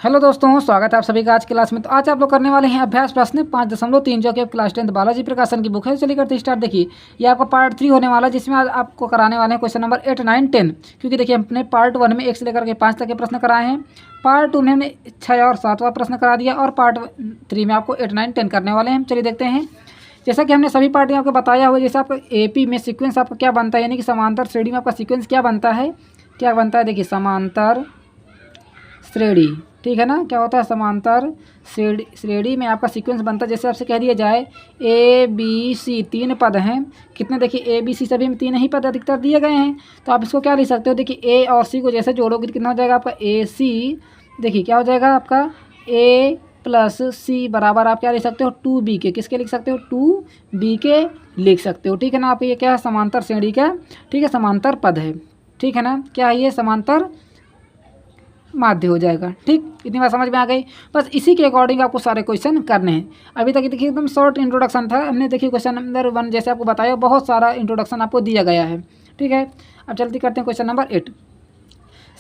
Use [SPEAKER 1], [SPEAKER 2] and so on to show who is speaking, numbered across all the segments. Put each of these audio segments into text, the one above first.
[SPEAKER 1] Hello दोस्तों, स्वागत है आप सभी का आज क्लास में। तो आज आप लोग करने वाले हैं अभ्यास प्रश्न 5.3 जो कि आप क्लास 10 बालाजी प्रकाशन की बुक है। चलिए करते स्टार्ट। देखिए ये आपका पार्ट 3 होने वाला है, जिसमें आज आपको कराने वाले हैं क्वेश्चन नंबर 8, 9, 10। क्योंकि देखिए हमने पार्ट 1 में 1 से लेकर के 5 तक के प्रश्न कराए हैं, पार्ट 2 में हमने 6 और 7वां प्रश्न करा दिया, और पार्ट 3 में आपको 8, 9, 10 करने वाले हैं। चलिए देखते हैं। जैसा कि हमने सभी पार्ट में आपको बताया हुआ, जैसे आपका AP में सीक्वेंस आपका क्या बनता है, यानी कि समांतर श्रेणी में आपका सीक्वेंस क्या बनता है, देखिए समांतर श्रेणी, ठीक है ना। क्या होता है समांतर श्रेणी में आपका सीक्वेंस बनता है। जैसे आपसे कह दिया जाए ABC 3 पद हैं, कितने, देखिए ABC सभी में 3 ही पद अधिकतर दिए गए हैं। तो आप इसको क्या लिख सकते हो, देखिए A और C को जैसे जोड़ोगे तो कितना हो जाएगा आपका AC। देखिए क्या हो जाएगा आपका A प्लस C बराबर आप क्या लिख सकते हो 2B के, किसके लिख सकते हो 2B के लिख सकते हो, ठीक है ना। आप ये क्या है समांतर श्रेणी का, ठीक है, समांतर पद है, ठीक है ना। क्या है ये समांतर माध्य हो जाएगा। ठीक, इतनी बात समझ में आ गई। बस इसी के अकॉर्डिंग आपको सारे क्वेश्चन करने हैं। अभी तक देखिए एकदम शॉर्ट इंट्रोडक्शन था। हमने देखिए क्वेश्चन नंबर 1 जैसे आपको बताया, बहुत सारा इंट्रोडक्शन आपको दिया गया है, ठीक है। अब जल्दी करते हैं क्वेश्चन नंबर 8।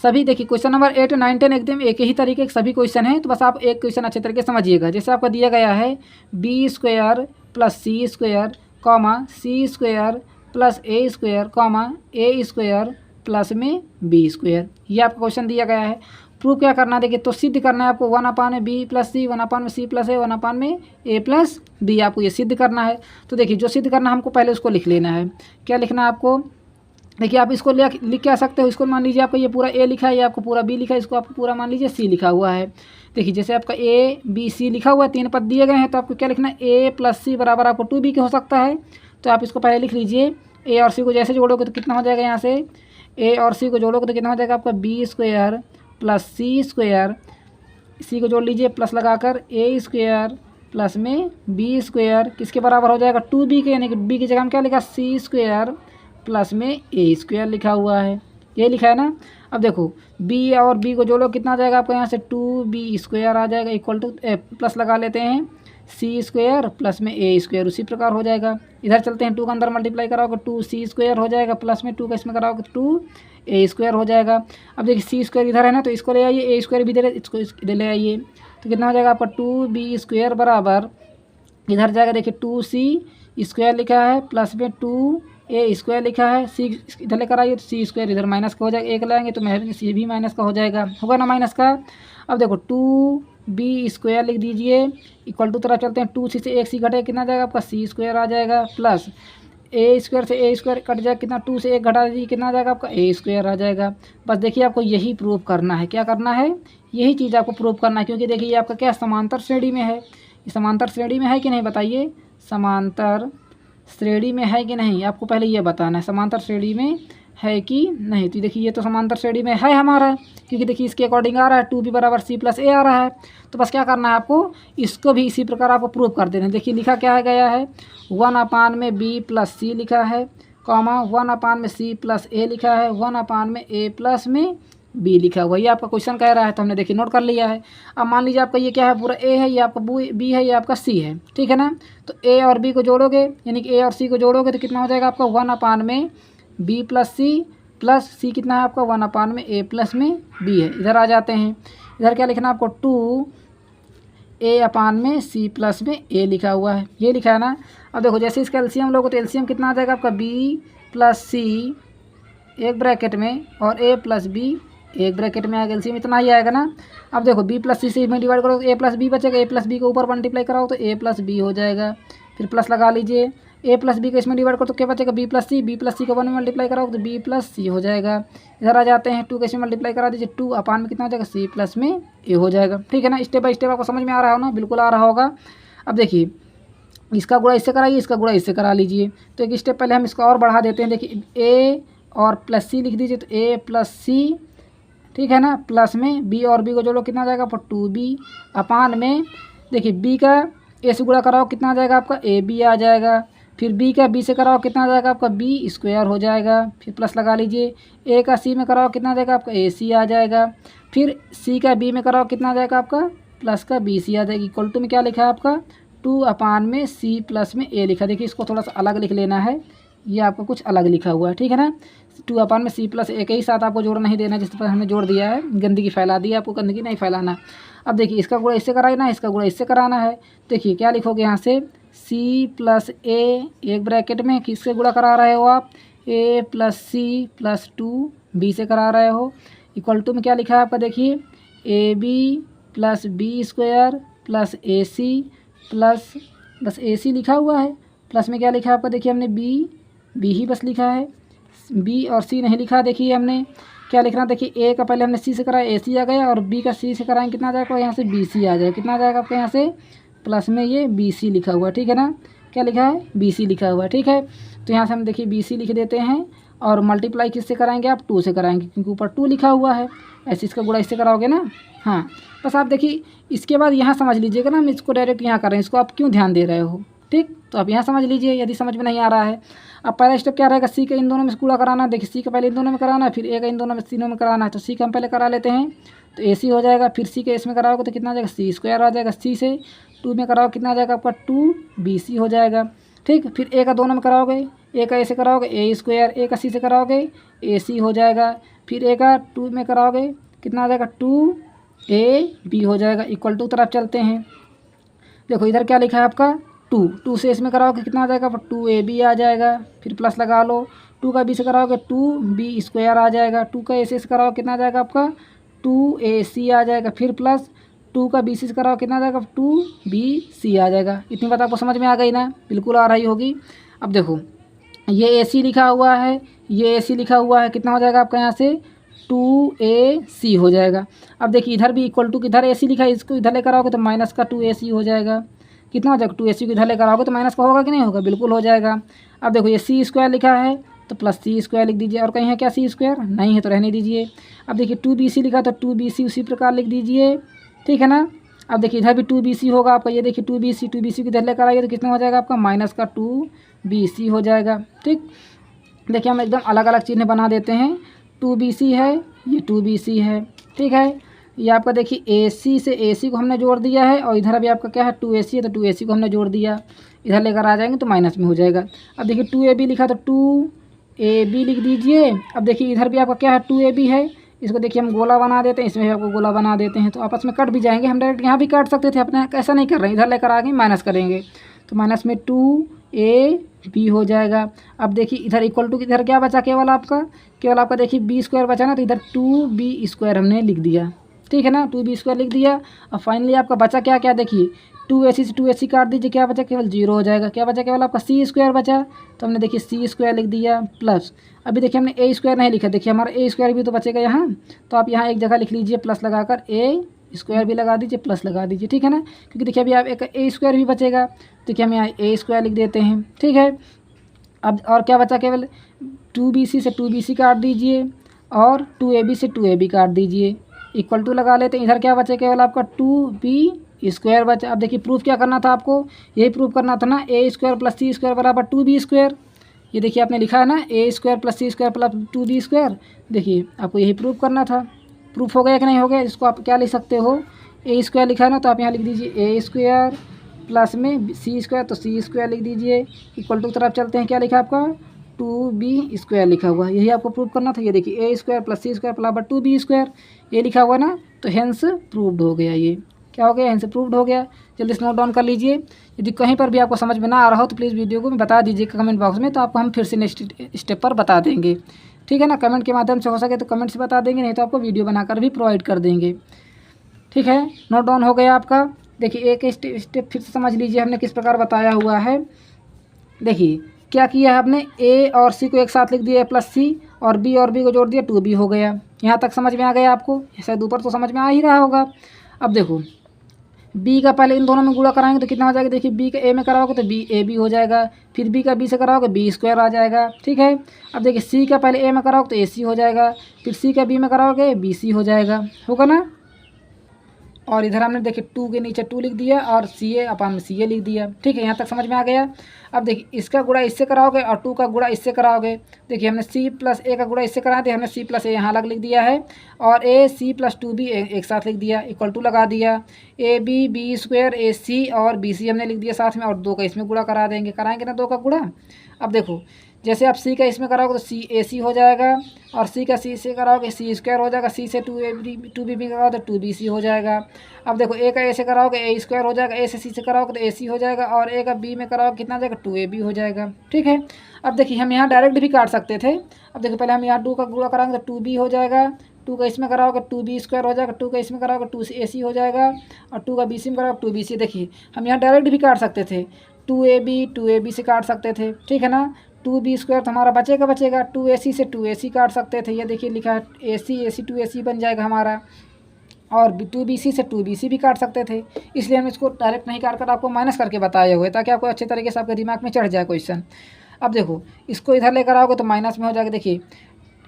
[SPEAKER 1] सभी देखिए क्वेश्चन नंबर 8, 9, 10 एकदम एक ही तरीके के सभी क्वेश्चन हैं। तो बस आप एक क्वेश्चन अच्छे तरीके से समझिएगा। जैसे आपका दिया गया है B² plus C² comma C² plus A² comma A² plus में B², ये आपका क्वेश्चन दिया गया है। प्रूफ क्या करना है, देखिए तो सिद्ध करना है आपको 1/B plus C, 1/C plus A, 1/A plus B, आपको ये सिद्ध करना है। तो देखिए जो सिद्ध करना है हमको पहले उसको लिख लेना है। क्या लिखना है आपको, देखिए आप इसको लिख क्या सकते हो, इसको मान लीजिए आपका ये पूरा A लिखा है, ये आपको पूरा B लिखा है, इसको आपको पूरा मान लीजिए C लिखा हुआ है। देखिए जैसे आपका ABC लिखा हुआ है, 3 पद दिए गए हैं, तो आपको क्या लिखना है A प्लस C बराबर आपको 2B के हो सकता है। तो आप इसको पहले लिख लीजिए। A और C को जैसे जोड़ोगे तो कितना हो जाएगा, यहाँ से A और C को जोड़ोगे तो कितना हो जाएगा आपका B² प्लस C², C को जोड़ लीजिए प्लस लगाकर A² प्लस में B² किसके बराबर हो जाएगा 2B के, यानी कि B की जगह हम क्या लिखा C² प्लस में A² लिखा हुआ है, ये लिखा है ना। अब देखो B और B को जोड़ो कितना आ जाएगा आपका, यहाँ से 2B² आ जाएगा, इक्वल टू प्लस लगा लेते हैं C² प्लस में A², उसी प्रकार हो जाएगा। इधर चलते हैं, 2 का अंदर मल्टीप्लाई कराओगे 2C² हो जाएगा, प्लस में 2 का इसमें कराओगे 2A² हो जाएगा। अब देखिए C² इधर है ना, तो इसको ले आइए, A² भी इधर है, इसको इधर ले आइए, तो कितना हो जाएगा आपका 2B² बराबर इधर जाएगा, देखिए 2C² लिखा है प्लस में 2A² लिखा है, C इधर लेकर आइए, तो C² इधर माइनस का हो जाएगा, 1 लाएंगे तो C भी माइनस का हो जाएगा, होगा ना माइनस का। अब देखो 2B² लिख दीजिए, इक्वल टू तरफ चलते हैं, 2C से 1C घटे कितना जाएगा आपका C² आ जाएगा, प्लस A² से A² कट जाएगा, कितना 2 से 1 घटा दीजिए, कितना आ जाएगा आपका A² आ जाएगा। बस देखिए आपको यही प्रूव करना है, क्या करना है, यही चीज़ आपको प्रूव करना है। क्योंकि देखिए ये आपका क्या समांतर श्रेणी में है, ये समांतर श्रेणी में है कि नहीं बताइए, समांतर श्रेणी में है कि नहीं, आपको पहले ये बताना है समांतर श्रेणी में है कि नहीं। तो देखिए ये तो समांतर श्रेणी में है हमारा, क्योंकि देखिए इसके अकॉर्डिंग आ रहा है 2B बराबर C प्लस A आ रहा है। तो बस क्या करना है आपको, इसको भी इसी प्रकार आपको प्रूव कर देना है। देखिए लिखा क्या है गया है 1/B प्लस C लिखा है, कॉमा 1/C प्लस A लिखा है, 1/A प्लस में B लिखा हुआ, ये आपका क्वेश्चन कह रहा है। तो हमने देखिए नोट कर लिया है। अब मान लीजिए आपका ये क्या है, पूरा A है, ये आपका B है, ये आपका C है, ठीक है ना। तो A और B को जोड़ोगे, यानी कि A और C को जोड़ोगे तो कितना हो जाएगा आपका 1/B प्लस C कितना है आपका 1/A प्लस में B है। इधर आ जाते हैं, इधर क्या लिखना है आपको 2A/C प्लस में A लिखा हुआ है, ये लिखा है ना। अब देखो जैसे इसका एलसीएम लोगे तो एलसीएम कितना आ जाएगा आपका B प्लस C एक ब्रैकेट में और A प्लस B एक ब्रैकेट में आएगा, एलसीएम इतना ही आएगा ना। अब देखो B प्लस C से इसमें डिवाइड करो तो A प्लस B बचेगा, A प्लस B को ऊपर मल्टीप्लाई कराओ तो A प्लस B हो जाएगा, फिर प्लस लगा लीजिए, A प्लस B को इसमें डिवाइड करो तो क्या बचेगा B प्लस C को 1 में मल्टीप्लाई कराओ तो B प्लस C हो जाएगा। इधर आ जाते हैं, 2 को इसमें मल्टीप्लाई करा दीजिए, 2 में कितना हो जाएगा C प्लस में A हो जाएगा, ठीक है ना। स्टेप बाय स्टेप आपको समझ में आ रहा हो ना, बिल्कुल आ रहा होगा। अब देखिए इसका गुणा इससे कराइए, इसका गुणा इससे करा लीजिए। तो एक स्टेप पहले हम इसको और बढ़ा देते हैं, देखिए A और प्लस C लिख दीजिए, तो A प्लस C, ठीक है ना, प्लस में B और B को जोड़ो कितना आ जाएगा 2B में देखिए B का A से गुणा कराओ कितना आ जाएगा आपका AB आ जाएगा, फिर B का B से कराओ कितना आ जाएगा आपका B² हो जाएगा, फिर प्लस लगा लीजिए, A का C में कराओ कितना आ जाएगा आपका AC आ जाएगा, फिर C का B में कराओ कितना आ जाएगा आपका प्लस का BC आ जाएगा, इक्वल टू में क्या लिखा है आपका 2/C प्लस में A लिखा। देखिए इसको थोड़ा सा अलग लिख लेना है, ये आपका कुछ अलग लिखा हुआ है, ठीक है ना। 2 में सी प्लस एक ही साथ आपको जोड़ नहीं देना, जिस पर हमने जोड़ दिया है, गंदगी फैला दी है, आपको गंदगी नहीं फैलाना। अब देखिए इसका गुणा इससे कराना है, इसका गुणा इससे कराना है। देखिए क्या लिखोगे यहाँ से, सी प्लस ए एक ब्रैकेट में किससे गुणा करा रहे हो आप, ए प्लस सी प्लस 2b से करा रहे हो, इक्वल टू में क्या लिखा है आपका, देखिए A B plus B square plus A C plus बस ए सी लिखा हुआ है, प्लस में क्या लिखा है आपका, देखिए हमने बी ही बस लिखा है, बी और सी नहीं लिखा। देखिए हमने क्या लिखना, देखिए ए का पहले हमने सी से कराया, ए सी आ गया, और बी का सी से कराएंगे कितना आ जाएगा, यहाँ से बी सी आ जाएगा, कितना आ जाएगा आपका यहाँ से, प्लस में ये बी सी लिखा हुआ है, ठीक है ना। क्या लिखा है, बी सी लिखा हुआ है, ठीक है। तो यहाँ से हम देखिए बी सी लिख देते हैं, और मल्टीप्लाई किससे कराएंगे आप, 2 से कराएंगे, क्योंकि ऊपर 2 लिखा हुआ है। ऐसे इसका गुणा इससे कराओगे ना, हाँ। बस आप देखिए इसके बाद यहाँ समझ लीजिएगा ना, हम इसको डायरेक्ट यहाँ कर रहे हैं, इसको आप क्यों ध्यान दे रहे हो, ठीक। तो आप यहाँ समझ लीजिए यदि समझ में नहीं आ रहा है। अब पहला स्टेप क्या रहेगा, सी का इन दोनों में गुणा कराना। देखिए सी का पहले इन दोनों में कराना है, फिर ए का इन दोनों में तीनों में कराना है। तो सी का हम पहले करा लेते हैं, तो ए सी हो जाएगा, फिर सी के इसमें कराओगे तो कितना आ जाएगा, सी स्क्वायर आ जाएगा, सी से 2 में कराओगे कितना आ जाएगा आपका, 2bc हो जाएगा, ठीक। फिर ए का दोनों में कराओगे, ए का ए से कराओगे ए स्क्वायर, ए का सी से कराओगे ए सी हो जाएगा, फिर ए का 2 में कराओगे कितना आ जाएगा, 2ab हो जाएगा, इक्वल टू तरफ चलते हैं। देखो इधर क्या लिखा है आपका, 2 से इसमें कराओगे कितना आ जाएगा, 2ab आ जाएगा, फिर प्लस लगा लो, 2 का b से कराओगे 2b स्क्वायर आ जाएगा, 2 का a से कराओगे कितना आ जाएगा आपका, 2ac आ जाएगा, फिर प्लस 2 का bc से कराओ कितना आ जाएगा, 2bc आ जाएगा। इतनी बात आपको समझ में आ गई ना, बिल्कुल आ रही होगी। अब देखो ये ac लिखा हुआ है, ये ac लिखा हुआ है, कितना हो जाएगा आपका यहाँ से, 2ac हो जाएगा। अब देखिए इधर भी इक्वल टू, इधर ac लिखा है, इसको इधर लेकर आओगे तो माइनस का 2ac हो जाएगा, कितना हो जाएगा, 2ac को इधर लेकर आओगे तो माइनस का होगा कि नहीं होगा, बिल्कुल हो जाएगा। अब देखो ये सी स्क्वायर लिखा है तो प्लस सी स्क्वायर लिख दीजिए, और कहीं है क्या सी स्क्वायर, नहीं है तो रहने दीजिए। अब देखिए 2bc लिखा तो 2bc उसी प्रकार लिख दीजिए, ठीक है ना। अब देखिए इधर भी 2bc होगा आपका, ये देखिए 2bc को इधर लेकर आइए तो कितना हो जाएगा आपका, माइनस का 2bc हो जाएगा, ठीक। देखिए हम एकदम अलग अलग चिन्ह बना देते हैं, 2bc है, ये 2bc है, ठीक है। ये आपका देखिए AC से AC को हमने जोड़ दिया है, और इधर अभी आपका क्या है 2AC है, तो 2AC को हमने जोड़ दिया, इधर लेकर आ जाएंगे तो माइनस में हो जाएगा। अब देखिए 2AB लिखा तो 2AB लिख दीजिए। अब देखिए इधर भी आपका क्या है 2AB है, इसको देखिए हम गोला बना देते हैं, इसमें भी आपको गोला बना देते हैं, तो आपस में कट भी जाएंगे। हम डायरेक्ट यहाँ भी काट सकते थे, अपने ऐसा नहीं कर रहे हैं, इधर लेकर आ गए माइनस करेंगे, तो माइनस में 2AB हो जाएगा। अब देखिए इधर इक्वल टू इधर क्या बचा, केवल आपका देखिए b स्क्वायर बचा ना, तो इधर 2b स्क्वायर हमने लिख दिया, ठीक है ना, 2b स्क्वायर लिख दिया। अब फाइनली आपका बचा क्या क्या, देखिए 2ac से 2ac काट दीजिए, क्या बचा, केवल 0 हो जाएगा। क्या बचा, केवल आपका c स्क्वायर बचा, तो हमने देखिए c स्क्वायर लिख दिया, प्लस अभी देखिए हमने a स्क्वायर नहीं लिखा, देखिए हमारा a स्क्वायर भी तो बचेगा यहाँ, तो आप यहाँ एक जगह लिख लीजिए प्लस लगाकर, a स्क्वायर भी लगा दीजिए, प्लस लगा दीजिए, ठीक है ना, क्योंकि देखिए अभी आप एक a स्क्वायर भी बचेगा, देखिए हम यहाँ a स्क्वायर लिख देते हैं, ठीक है। अब और क्या बचा, केवल 2bc से 2bc काट दीजिए, और 2ab से 2ab काट दीजिए, इक्वल टू लगा लेते हैं। इधर क्या बचे, केवल आपका 2b स्क्वायर बचा। अब देखिए प्रूफ क्या करना था आपको, यही प्रूफ करना था ना, a square plus c square बराबर 2b स्क्वायर। ये देखिए आपने लिखा है ना, a square plus c square plus 2b square, देखिए आपको यही प्रूफ करना था। प्रूफ हो गया कि नहीं हो गया, इसको आप क्या लिख सकते हो, a स्क्वायर लिखा है ना, तो आप यहाँ लिख दीजिए a स्क्वायर प्लस में c स्क्वायर, तो c स्क्वायर लिख दीजिए, इक्वल टू तरफ चलते हैं, क्या लिखा आपका 2b स्क्वायर लिखा हुआ, यही आपको प्रूव करना था। ये देखिए a square plus c square बराबर 2b स्क्वायर, ये लिखा हुआ ना, तो हेंस प्रूव्ड हो गया। ये क्या हो गया, हेंस प्रूव्ड हो गया। जल्दी से नोट डाउन कर लीजिए। यदि कहीं पर भी आपको समझ में ना आ रहा हो तो प्लीज़ वीडियो को बता दीजिए कमेंट बॉक्स में, तो आपको हम फिर से नेक्स्ट स्टेप पर बता देंगे, ठीक है ना। कमेंट के माध्यम से हो सके तो कमेंट से बता देंगे, नहीं तो आपको वीडियो बनाकर भी प्रोवाइड कर देंगे, ठीक है। नोट डाउन हो गया आपका। देखिए एक स्टेप फिर से समझ लीजिए हमने किस प्रकार बताया हुआ है। देखिए क्या किया है आपने, a और c को एक साथ लिख दिया प्लस c, और b को जोड़ दिया 2b हो गया। यहाँ तक समझ में आ गया आपको, शायद ऊपर तो समझ में आ ही रहा होगा। अब देखो b का पहले इन दोनों में गुणा कराएंगे तो कितना हो जाएगा, देखिए b का a में कराओगे तो ab हो जाएगा, फिर b का b से कराओगे b स्क्वायर आ जाएगा, ठीक है। अब देखिए c का पहले a में कराओगे तो ac हो जाएगा, फिर c का b में कराओगे bc हो जाएगा, होगा ना। और इधर हमने देखिए 2 के नीचे 2 लिख दिया, और CA अपान में CA लिख दिया, ठीक है। यहाँ तक समझ में आ गया। अब देखिए इसका गुणा इससे कराओगे और 2 का गुणा इससे कराओगे। देखिए हमने C प्लस A का गुणा इससे करा दिया, हमने C प्लस A यहाँ अलग लिख दिया है, और AC प्लस 2B एक साथ लिख दिया, इक्वल टू लगा दिया, AB B स्क्वायर AC और BC हमने लिख दिया साथ में, और 2 का इसमें गुणा करा देंगे, कराएंगे ना 2 का गुणा। अब देखो जैसे आप सी का इसमें कराओगे तो सी ए सी हो जाएगा, और सी का सी से कराओगे सी स्क्वायर हो जाएगा, सी से टू बी बी कराओगे तो टू बी सी हो जाएगा। अब देखो ए का ए से कराओगे ए स्क्वायर हो जाएगा, ए से सी से कराओगे तो ए सी हो जाएगा, और ए का बी में कराओगे कितना जाएगा टू ए बी हो जाएगा। ठीक है, अब देखिए हम यहाँ डायरेक्ट भी काट सकते थे। अब देखो पहले हम यहाँ टू का गुणा कराएंगे तो टू बी हो जाएगा, टू का इसमें कराओगे टू बी स्क्वायर हो जाएगा, टू का इसमें कराओगे टू ए सी हो जाएगा, और टू का बी सी में कराओगे टू बी सी। देखिए हम यहाँ डायरेक्ट भी काट सकते थे, टू ए बी से काट सकते थे। ठीक है ना, टू बी स्क्वायर तो हमारा बचेगा, टू ए सी से टू ए सी काट सकते थे, ये देखिए लिखा है ए सी टू ए सी बन जाएगा हमारा, और टू बी सी से टू बी सी भी काट सकते थे। इसलिए हम इसको डायरेक्ट नहीं काट कर आपको माइनस करके बताए हुए, ताकि आपको अच्छे तरीके से आपके दिमाग में चढ़ जाए क्वेश्चन। अब देखो इसको इधर लेकर आओगे तो माइनस में हो जाएगा। देखिए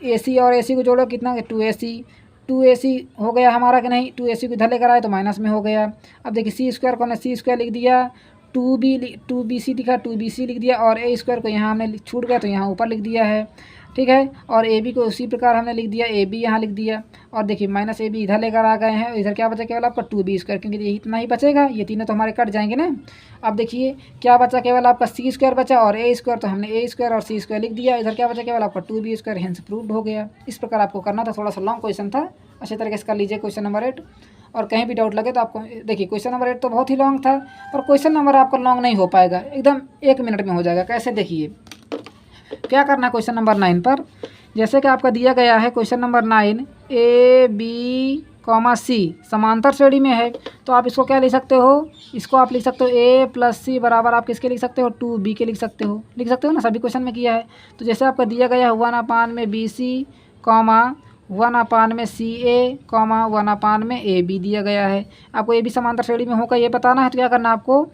[SPEAKER 1] ए सी और ए सी को जोड़ो कितना, टू ए सी हो गया हमारा कि नहीं, टू ए सी को इधर लेकर आए तो माइनस में हो गया। अब देखिए सी स्क्वायर को हमने सी स्क्वायर लिख दिया, टू बी सी लिखा, टू बी सी लिख दिया, और ए स्क्वायर को यहाँ हमने छूट गया तो यहाँ ऊपर लिख दिया है। ठीक है, और ए बी को उसी प्रकार हमने लिख दिया, ए बी यहाँ लिख दिया, और देखिए माइनस ए बी इधर लेकर आ गए हैं, इधर क्या बचा केवल आपका टू बी स्क्वायर, क्योंकि ये इतना ही बचेगा, ये तीनों तो हमारे कट जाएंगे ना। अब देखिए क्या बचा, केवल आपका सी स्क्वायर बचा और ए स्क्वायर, तो हमने ए स्क्वायर और सी स्क्वायर लिख दिया। इधर क्या बचा, केवल आपका two B square, hence proved हो गया। इस प्रकार आपको करना था, थोड़ा सा लॉन्ग क्वेश्चन था, अच्छे तरीके से कर लीजिए क्वेश्चन नंबर 8। और कहीं भी डाउट लगे तो आपको देखिए क्वेश्चन नंबर 8 तो बहुत ही लॉन्ग था, और क्वेश्चन नंबर आपका लॉन्ग नहीं हो पाएगा, एकदम 1 मिनट में हो जाएगा। कैसे, देखिए क्या करना है क्वेश्चन नंबर 9 पर। जैसे कि आपका दिया गया है question number 9, A B comma C समांतर श्रेणी में है, तो आप इसको क्या लिख सकते हो, इसको आप लिख सकते हो ए प्लस सी बराबर आप किसके लिख सकते हो, टू बी के लिख सकते हो ना, सभी क्वेश्चन में किया है। तो जैसे आपका दिया गया है 1 में बी सी कॉमा 1 में सी ए कॉमा 1 में ए बी दिया गया है। आपको ए बी समांतर श्रेणी में होगा ये बताना है, तो क्या करना है आपको,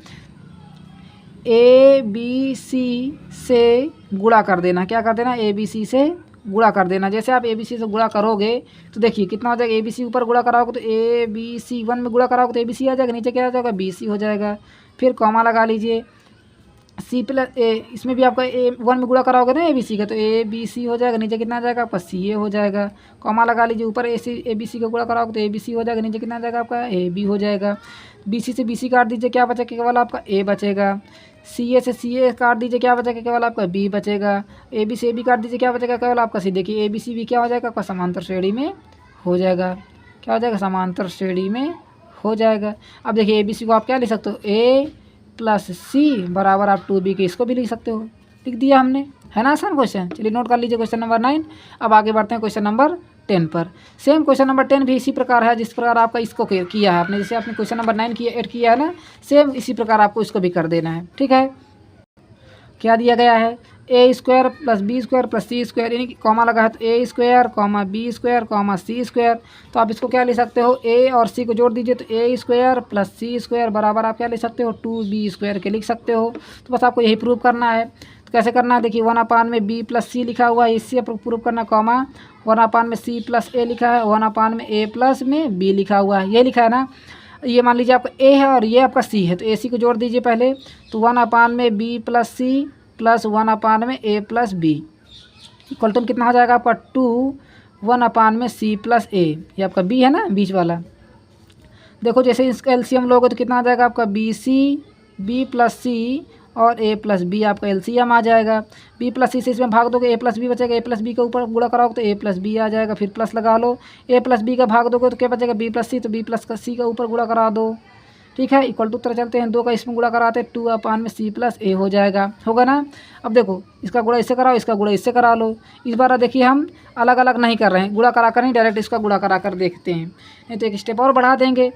[SPEAKER 1] ए बी सी से गुणा कर देना। क्या कर देना, ए बी सी से गुणा कर देना। जैसे आप ए बी सी से गुणा करोगे तो देखिए कितना हो जाएगा, ए बी सी ऊपर गुणा कराओगे तो ए बी सी 1 में गुणा कराओगे तो ए बी सी आ जाएगा, नीचे क्या आ जाएगा बी सी हो जाएगा। फिर कॉमा लगा लीजिए, सी प्लस ए, इसमें भी आपका ए 1 में गुणा कराओगे ना ए बी सी का, तो ए बी सी हो जाएगा, नीचे कितना आ जाएगा आपका सी ए हो जाएगा। कॉमा लगा लीजिए, ऊपर ए बी सी का गुणा कराओगे तो ए बी सी हो जाएगा, नीचे कितना आ जाएगा आपका ए बी हो जाएगा। बी सी से बी सी काट दीजिए, क्या बचेगा, केवल आपका ए बचेगा। सी ए से सी ए काट दीजिए, क्या बचेगा, केवल आपका बी बचेगा। ए बी से ए बी काट दीजिए, क्या बचेगा, केवल आपका सी। देखिए ए बी सी भी क्या हो जाएगा आपका समांतर श्रेणी में हो जाएगा, क्या हो जाएगा, समांतर श्रेणी में हो जाएगा। अब देखिए ए बी सी को आप क्या लिख सकते हो, ए प्लस सी बराबर आप टू बी के, इसको भी लिख सकते हो, लिख दिया हमने, है ना आसान क्वेश्चन। चलिए नोट कर लीजिए क्वेश्चन नंबर 9। अब आगे बढ़ते हैं क्वेश्चन नंबर 10 पर। सेम क्वेश्चन नंबर 10 भी इसी प्रकार है जिस प्रकार आपका इसको किया है आपने, जैसे आपने क्वेश्चन नंबर 9 किया 8 किया है ना, सेम इसी प्रकार आपको इसको भी कर देना है। ठीक है, क्या दिया गया है, A square plus B square plus C square, यानी कि कॉमा लगा है तो A square comma B square comma C square. तो आप इसको क्या लिख सकते हो, ए और सी को जोड़ दीजिए तो A square plus C square बराबर आप क्या लिख सकते हो, टू बी स्क्वायर के लिख सकते हो। तो बस आपको यही प्रूव करना है। तो कैसे करना है, देखिए 1 में बी प्लस सी लिखा हुआ है, इससे प्रूव करना, कॉमा 1 में सी प्लस ए लिखा है, 1 में ए प्लस में बी लिखा हुआ है, ये लिखा है ना। ये मान लीजिए आपका ए है और ये आपका सी है, तो ए सी को जोड़ दीजिए पहले, तो 1 में बी प्लस सी प्लस 1 में ए प्लस बी इक्वल टू कितना हो जाएगा आपका 2 1 में सी प्लस ए, ये आपका बी है ना बीच वाला। देखो जैसे इसका एलसीएम लोगे तो कितना आ जाएगा आपका B C B plus C और ए प्लस बी आपका एलसीएम आ जाएगा। बी प्लस सी से इसमें भाग दोगे ए प्लस बी बचेगा, ए प्लस बी के ऊपर गुणा कराओगे तो ए प्लस बी आ जाएगा, फिर प्लस लगा लो। ए प्लस बी का भाग दोगे तो क्या बचेगा, बी प्लस सी, तो बी प्लस का सी का ऊपर गुणा करा दो। ठीक है, इक्वल टू तरह चलते हैं, 2 का इसमें गुणा कराते हैं, 2 में सी प्लस ए हो जाएगा, होगा ना। अब देखो इसका गुणा इससे कराओ, इसका गुणा इससे करा लो। इस बार देखिए हम अलग अलग नहीं कर रहे हैं, गुणा करा कर नहीं, डायरेक्ट इसका गुणा करा कर देखते हैं, नहीं तो एक स्टेप और बढ़ा देंगे।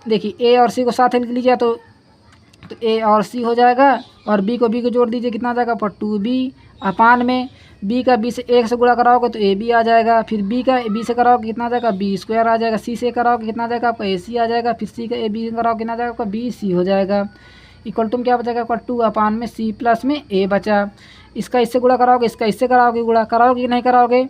[SPEAKER 1] देखिए ए और सी को साथ लिख लीजिए तो ए और सी हो जाएगा, और बी को जोड़ दीजिए, कितना आ जाएगा पर 2b में बी का बी से 1 से गुणा कराओगे तो ए बी आ जाएगा, फिर बी का बी से कराओगे कितना आ जाएगा बी स्क्वायर आ जाएगा, सी से कराओगे कितना आ जाएगा आपका ए सी आ जाएगा, फिर सी का ए बी कराओगे कितना आ जाएगा आपका बी सी हो जाएगा। इक्वल टू क्या बचेगा आपका 2 में सी प्लस में ए बचा। इसका इससे गुणा कराओगे, इसका इससे कराओगे, गुणा कराओगे कि नहीं कराओगे,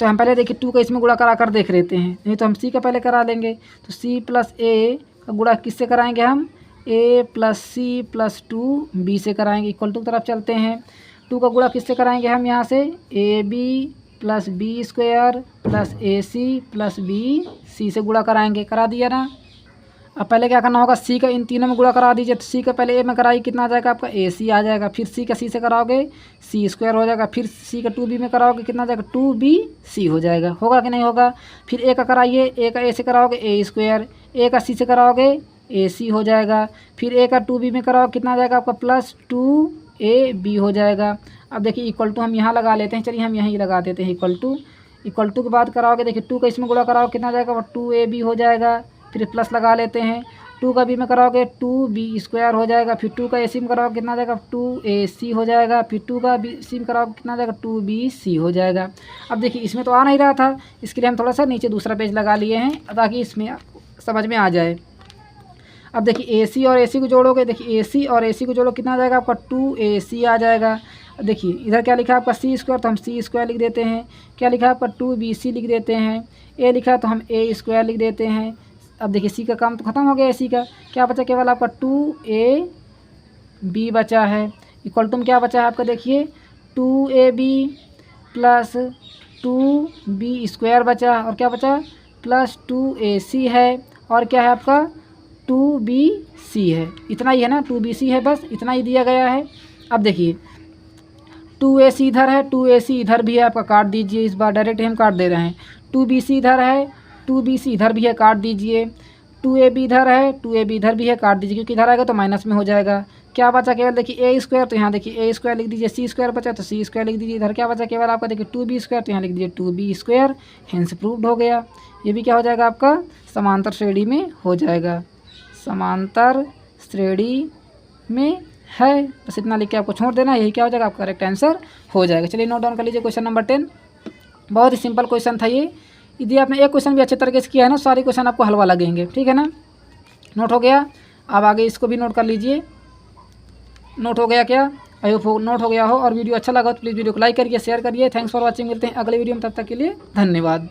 [SPEAKER 1] तो हम पहले देखिए 2 का इसमें गुणा करा कर देख लेते हैं, नहीं तो हम सी का पहले करा लेंगे। तो सी प्लस ए का गुणा किससे कराएंगे हम, ए प्लस सी प्लस 2b से कराएंगे। इक्वल टू तरफ चलते हैं, 2 का गुणा किससे कराएंगे हम यहाँ से, A B plus B square plus A C plus B C से गुणा कराएंगे, करा दिया ना। अब पहले क्या करना होगा, सी का इन तीनों में गुणा करा दीजिए। तो सी का पहले ए में कराइए, कितना आ जाएगा आपका ए सी आ जाएगा। फिर सी का सी से कराओगे सी स्क्वायर हो जाएगा। फिर सी का 2b में कराओगे कितना आ जाएगा 2bc हो जाएगा। होगा कि नहीं होगा। फिर ए का कराइए, ए का ए से कराओगे ए स्क्वायर, ए का सी से कराओगे ए सी हो जाएगा। फिर ए का 2b में कराओगे कितना आ जाएगा आपका प्लस 2ab हो जाएगा। अब देखिए इक्वल टू हम यहाँ लगा लेते हैं, चलिए हम यहीं लगा देते हैं इक्वल टू के बाद कराओगे, देखिए 2 का इसमें गुणा कराओगे कितना आ जाएगा वो 2ab हो जाएगा। फिर प्लस लगा लेते हैं, 2 का b में कराओगे 2b स्क्वायर हो जाएगा। फिर 2 का ac में कराओगे कितना आ जाएगा 2ac हो जाएगा। फिर 2 का c में कराओगे कितना आ जाएगा 2bc हो जाएगा। अब देखिए इसमें तो आ नहीं रहा था, इसके लिए हम थोड़ा सा नीचे दूसरा पेज लगा लिए हैं ताकि इसमें समझ में आ जाए। अब देखिए AC और AC को जोड़ोगे, देखिए AC और AC को जोड़ो कितना आ जाएगा आपका 2AC आ जाएगा। देखिए इधर क्या लिखा है आपका सी स्क्वायर, तो हम सी स्क्वायर लिख देते हैं। क्या लिखा है आपका 2BC लिख देते हैं। ए लिखा है तो हम ए स्क्वायर लिख देते हैं। अब देखिए सी का काम तो ख़त्म हो गया, सी का क्या बचा केवल आपका 2AB बचा है। इक्वल टू में क्या बचा है आपका, देखिए 2AB प्लस 2B स्क्वायर बचा और क्या बचा प्लस 2AC है और क्या है आपका 2BC है। इतना ही है ना, 2BC है, बस इतना ही दिया गया है। अब देखिए 2AC इधर है, 2AC इधर भी है, आपका काट दीजिए। इस बार डायरेक्ट हम काट दे रहे हैं। 2BC इधर है, 2BC इधर भी है, काट दीजिए। 2AB इधर है, 2AB इधर भी है, काट दीजिए क्योंकि इधर आएगा तो माइनस में हो जाएगा। क्या बचा केवल देखिए ए स्क्वायर, तो यहाँ देखिए ए स्क्वायर लिख दीजिए। सी स्क्वायर बचा तो सी स्क्वायर लिख दीजिए। इधर क्या बचा केवल आपका देखिए 2B स्क्वायर, तो यहाँ लिख दीजिए 2B स्क्वायर। हेंस प्रूव्ड हो गया। ये भी क्या हो जाएगा आपका समांतर श्रेणी में हो जाएगा, समांतर श्रेणी में है। बस इतना लिख के आपको छोड़ देना, यही क्या हो जाएगा आपका करेक्ट आंसर हो जाएगा। चलिए नोट डाउन कर लीजिए क्वेश्चन नंबर 10। बहुत ही सिंपल क्वेश्चन था ये। यदि आपने एक क्वेश्चन भी अच्छे तरीके से किया है ना, सारे क्वेश्चन आपको हलवा लगेंगे, ठीक है ना। नोट हो गया। अब आगे इसको भी नोट कर लीजिए। नोट हो गया क्या, आई होप नोट हो गया हो। और वीडियो अच्छा लगा तो प्लीज़ वीडियो को लाइक करिए, शेयर करिए। Thanks for watching. मिलते हैं अगले वीडियो में, तब तक के लिए धन्यवाद।